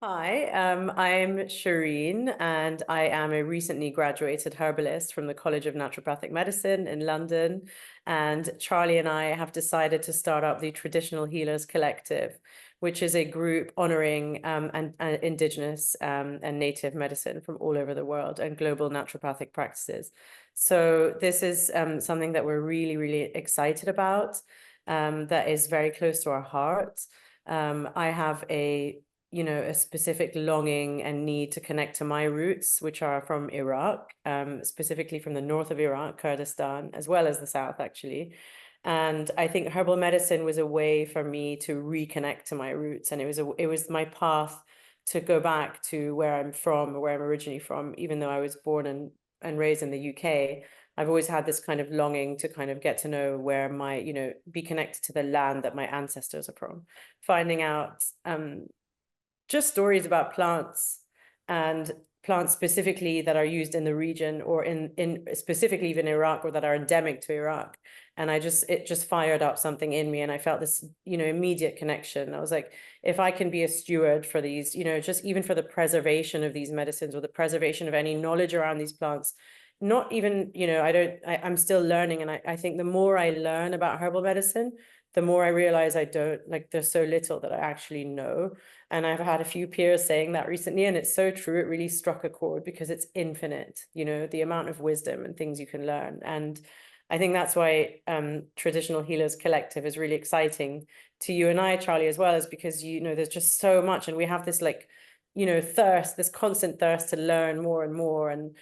Hi, I'm Shireen, and I am a recently graduated herbalist from the College of Naturopathic Medicine in London. And Charlie and I have decided to start up the Traditional Healers Collective, which is a group honoring Indigenous and Native medicine from all over the world and global naturopathic practices. So this is something that we're really, really excited about, that is very close to our hearts. I have a specific longing and need to connect to my roots, which are from Iraq, specifically from the north of Iraq, Kurdistan, as well as the south, actually. And I think herbal medicine was a way for me to reconnect to my roots, and it was my path to go back to where I'm from, where I'm originally from, even though I was born and raised in the UK. I've always had this kind of longing to kind of get to know where be connected to the land that my ancestors are from. Finding out just stories about plants, and plants specifically that are used in the region, or in specifically even Iraq, or that are endemic to Iraq. And it just fired up something in me, and I felt this, immediate connection. I was like, if I can be a steward for these, just even for the preservation of these medicines, or the preservation of any knowledge around these plants, not even, I'm still learning. And I think the more I learn about herbal medicine, the more I realize I don't, like, there's so little that I actually know. And I've had a few peers saying that recently, and it's so true. It really struck a chord, because it's infinite, the amount of wisdom and things you can learn. And I think that's why Traditional Healers Collective is really exciting to you and I, Charlie, as well, is because, there's just so much, and we have this, like, this constant thirst to learn more and more. And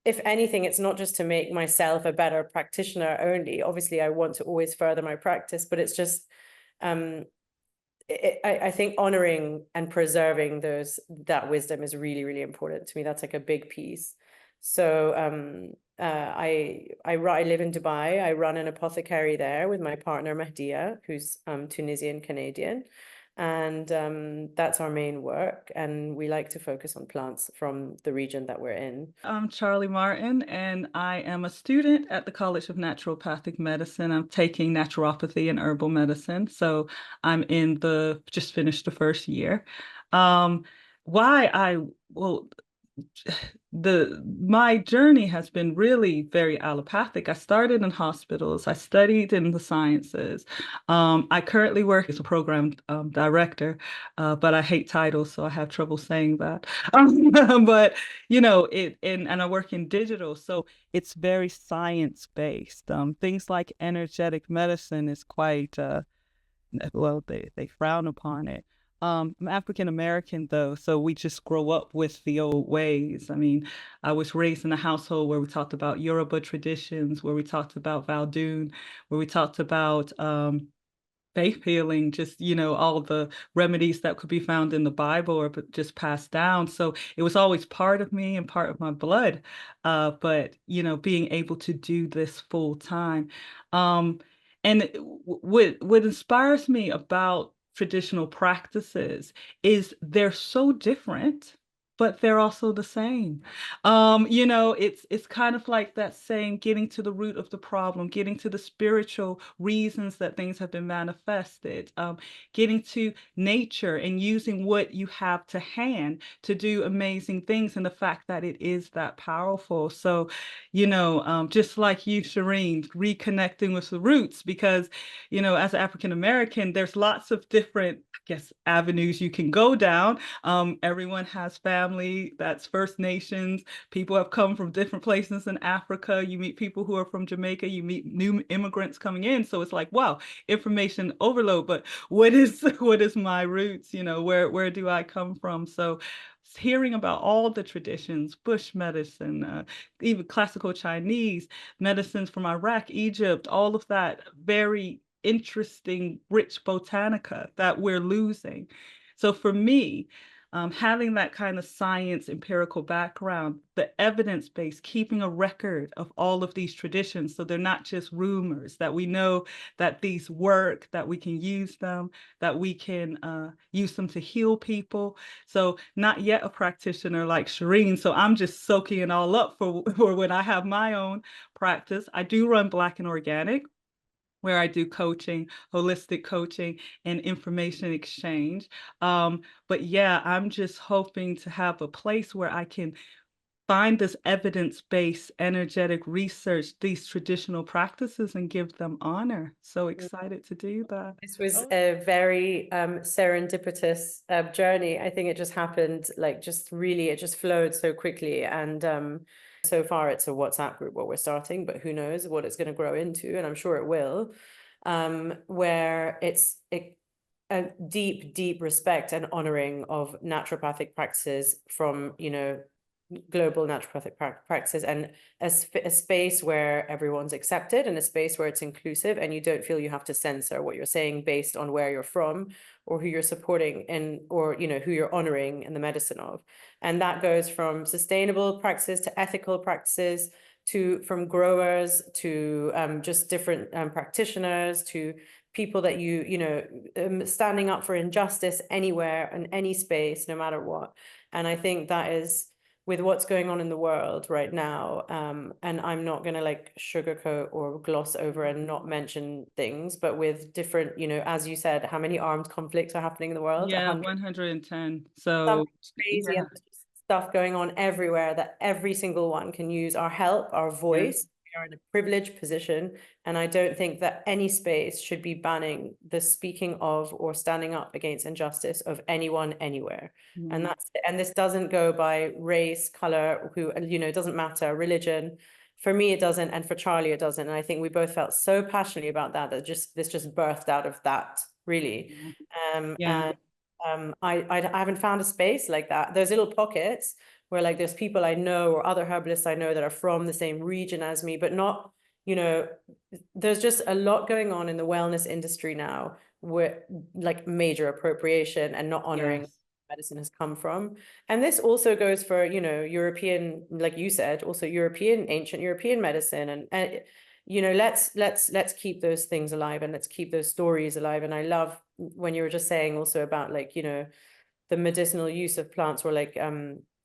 if anything, it's not just to make myself a better practitioner only. Obviously, I want to always further my practice, but it's just, I think honoring and preserving that wisdom is really, really important to me. That's like a big piece. So I live in Dubai. I run an apothecary there with my partner Mahdia, who's Tunisian Canadian. And that's our main work. And we like to focus on plants from the region that we're in. I'm Charlie Martin, and I am a student at the College of Naturopathic Medicine. I'm taking naturopathy and herbal medicine. So I'm just finished the first year. Um, why I, well, my journey has been really very allopathic. I started in hospitals. I studied in the sciences. I currently work as a program director, but I hate titles, so I have trouble saying that. But and I work in digital, so it's very science based. Things like energetic medicine is quite well, they frown upon it. I'm African American though, so we just grow up with the old ways. I mean, I was raised in a household where we talked about Yoruba traditions, where we talked about Valdoon, where we talked about faith healing, just all the remedies that could be found in the Bible or just passed down. So it was always part of me and part of my blood. But being able to do this full time. And what inspires me about traditional practices is they're so different, but they're also the same. It's kind of like that saying, getting to the root of the problem, getting to the spiritual reasons that things have been manifested, getting to nature and using what you have to hand to do amazing things, and the fact that it is that powerful. So, just like you, Shireen, reconnecting with the roots, because, as an African American, there's lots of different, I guess, avenues you can go down. Everyone has family that's First Nations. People have come from different places in Africa. You meet people who are from Jamaica. You meet new immigrants coming in. So it's like, wow, information overload. But what is what is my roots? Where do I come from? So hearing about all the traditions, bush medicine, even classical Chinese medicines from Iraq, Egypt, all of that very interesting, rich botanica that we're losing. So for me, having that kind of science empirical background, the evidence base, keeping a record of all of these traditions, so they're not just rumors, that we know that these work, that we can use them, that we can use them to heal people. So not yet a practitioner like Shireen, so I'm just soaking it all up for when I have my own practice. I do run Black and Organic. where I do coaching, holistic coaching, and information exchange. But yeah, I'm just hoping to have a place where I can find this evidence-based energetic research, these traditional practices, and give them honor. So excited to do that. This was Oh, a very serendipitous journey. I think it just happened, like, just really, it just flowed so quickly. And so far, it's a WhatsApp group, what we're starting, but who knows what it's going to grow into, and I'm sure it will, where a deep, deep respect and honoring of naturopathic practices from, global naturopathic practices, and a space where everyone's accepted, and a space where it's inclusive, and you don't feel you have to censor what you're saying based on where you're from or who you're supporting, and or who you're honoring in the medicine of. And that goes from sustainable practices to ethical practices, to from growers to just different practitioners, to people that standing up for injustice anywhere in any space, no matter what. And I think that is, with what's going on in the world right now, and I'm not going to like sugarcoat or gloss over and not mention things, but with different, as you said, how many armed conflicts are happening in the world? yeah, 100. 110. Something So crazy, yeah, and stuff going on everywhere that every single one can use our help, our yeah, voice. We are in a privileged position, and I don't think that any space should be banning the speaking of or standing up against injustice of anyone anywhere. And yeah, this doesn't go by race, color, who, it doesn't matter, religion. For me, it doesn't, and for Charlie, it doesn't. And I think we both felt so passionately about that this just birthed out of that, really. yeah, And I haven't found a space like that. There's little pockets where, like, there's people I know or other herbalists I know that are from the same region as me, but not, there's just a lot going on in the wellness industry now, where, like, major appropriation and not honoring yes, medicine has come from. And this also goes for, European, like you said, also European, ancient European medicine. And let's keep those things alive, and let's keep those stories alive. And I love when you were just saying also about, like, the medicinal use of plants, or like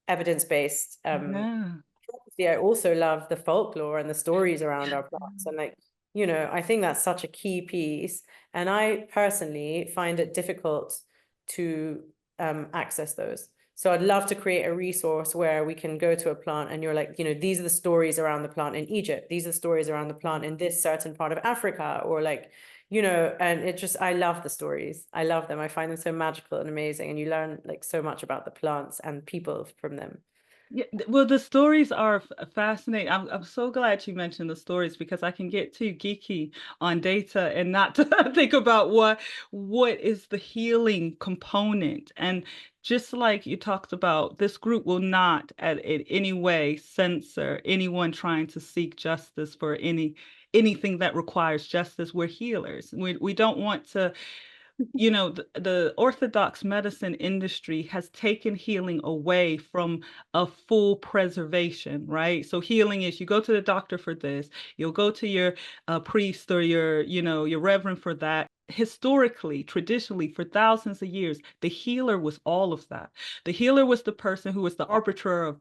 evidence-based. yeah, I also love the folklore and the stories around our plants. And, like, I think that's such a key piece. And I personally find it difficult to access those. So I'd love to create a resource where we can go to a plant and you're like, these are the stories around the plant in Egypt. These are the stories around the plant in this certain part of Africa, or like, and I love the stories. I love them. I find them so magical and amazing. And you learn, like, so much about the plants and people from them. yeah. Well, the stories are fascinating. I'm so glad you mentioned the stories, because I can get too geeky on data and not to think about what is the healing component. And just like you talked about, this group will not in any way censor anyone trying to seek justice for anything that requires justice. We're healers. We don't want to, the orthodox medicine industry has taken healing away from a full preservation, right? So healing is, you go to the doctor for this, you'll go to your priest or your reverend for that. Historically, traditionally, for thousands of years, the healer was all of that. The healer was the person who was the arbiter of,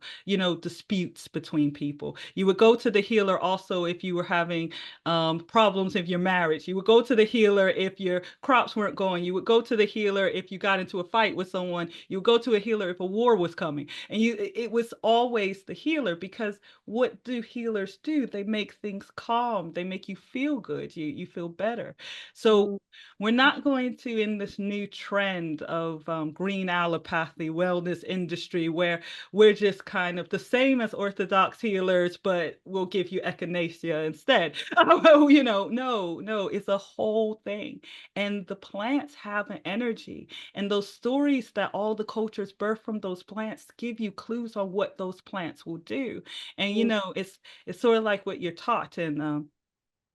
disputes between people. You would go to the healer also if you were having problems in your marriage. You would go to the healer if your crops weren't going. You would go to the healer if you got into a fight with someone. You would go to a healer if a war was coming. And it was always the healer, because what do healers do? They make things calm. They make you feel good. You feel better. So Mm. we're not going to, in this new trend of green allopathy wellness industry, where we're just kind of the same as orthodox healers, but we'll give you echinacea instead. No, it's a whole thing. And the plants have an energy. And those stories that all the cultures birth from those plants give you clues on what those plants will do. And it's sort of like what you're taught in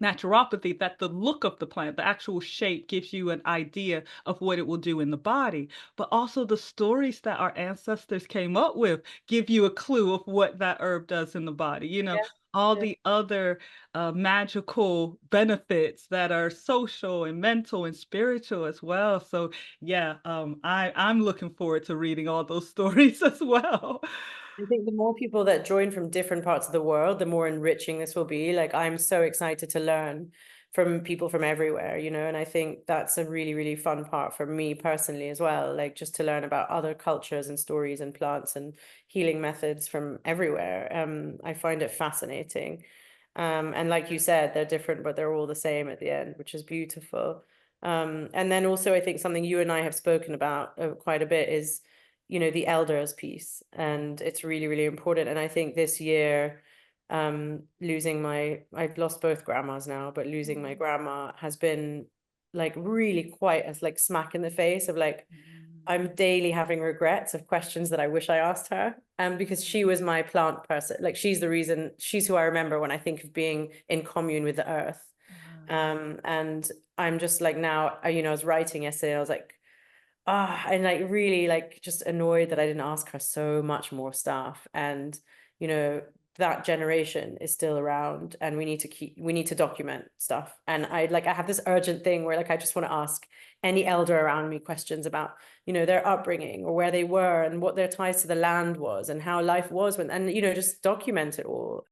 naturopathy, that the look of the plant, the actual shape, gives you an idea of what it will do in the body. But also the stories that our ancestors came up with give you a clue of what that herb does in the body. Yeah, All yeah. the other magical benefits that are social and mental and spiritual as well. So yeah, I'm looking forward to reading all those stories as well. I think the more people that join from different parts of the world, the more enriching this will be. Like, I'm so excited to learn from people from everywhere, you know, and I think that's a really, really fun part for me personally as well, like just to learn about other cultures and stories and plants and healing methods from everywhere. I find it fascinating. And like you said, they're different, but they're all the same at the end, which is beautiful. And then also I think something you and I have spoken about quite a bit is, you know, the elders piece, and it's really, really important. And I think this year, losing I've lost both grandmas now, but losing my grandma has been like really quite as like smack in the face of like, I'm daily having regrets of questions that I wish I asked her. Because she was my plant person. Like she's who I remember when I think of being in commune with the earth. And I'm just like now, you know, I was writing yesterday, and I was like, and like really like just annoyed that I didn't ask her so much more stuff. And, you know, that generation is still around, and we need to document stuff. And I have this urgent thing where like I just want to ask any elder around me questions about, you know, their upbringing or where they were and what their ties to the land was and how life was when, and, you know, just document it all.